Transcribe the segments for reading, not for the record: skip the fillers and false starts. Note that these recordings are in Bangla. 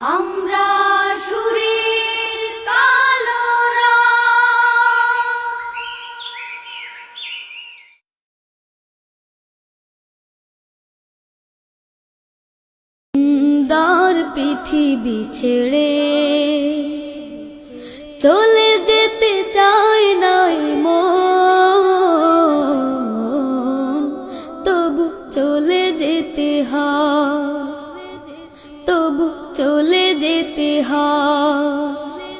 আমরা সুরের কালোরা সুন্দর পৃথিবী ছেড়ে চলে যেতে চায় নাই মন, তবু চলে যেতে হয়, তবু চলে যেতে হয়।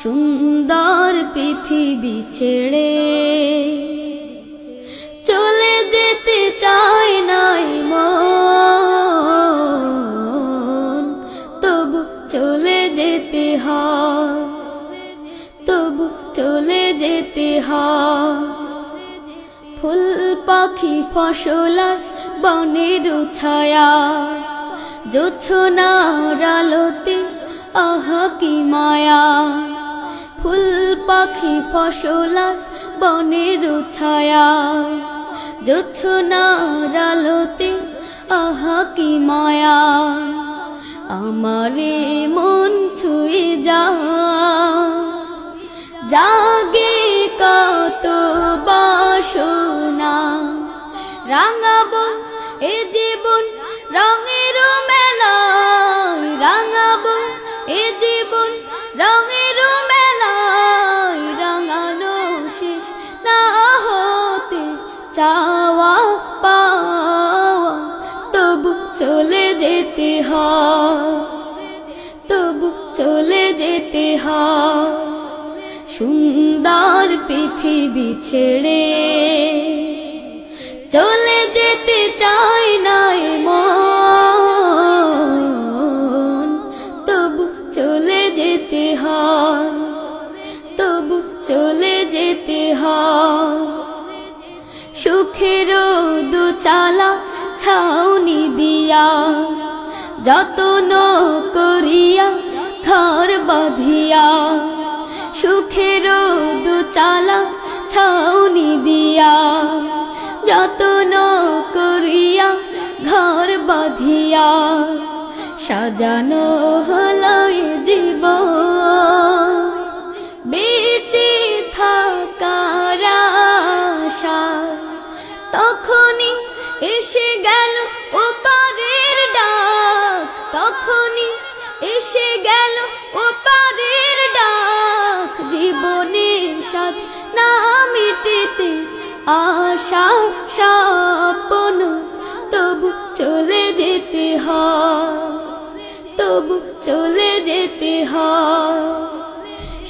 সুন্দর পৃথিবী ছেড়ে চলে যেতে চায় নাই মন, তবু চলে যেতে হয়, তবু চলে যেতে হয়। ফুল পাখি ফসলার বনের ছায়া জোছনার আলোতে আহা কি মায়া। ফুল পাখি ফসলার বনের ছায়া জোছনার আলোতে আহা কি মায়া। আমারে মন ছুঁয়ে জাগে কত বাসনা, রাঙাবো এ জীবন রঙের মেলায়, রাঙাবো এ জীবন রঙের মেলায়। রাঙানো শেষ না হতে চাওয়া পাওয়া, তবু চলে যেতে হয়, তবু চলে যেতে হয়। সুন্দর পৃথিবী ছেড়ে চলে যেতে চায় নাই মন, তবু চলে যেতে হয়, তবু চলে যেতে হয়। সুখের দোচালা ছাউনি দিয়া যতন করিয়া ঘর বাঁধিয়া, সুখের দোচালা ছাউনি দিয়া যতন করিয়া ঘর বাঁধিয়া। সাজানো হলো এ জীবন বেঁচে থাকার আশায়, তখনই এসে গেল ওপারের ডাক, তখনই এসে গেল ওপারের ডাক। জীবনের সাথ না মিটেতে আশা স্বপ্ন, তবু চলে যেতে হয়, তবু চলে যেতে হয়।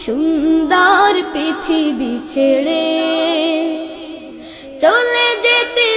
সুন্দর পৃথিবী ছেড়ে চলে যেতে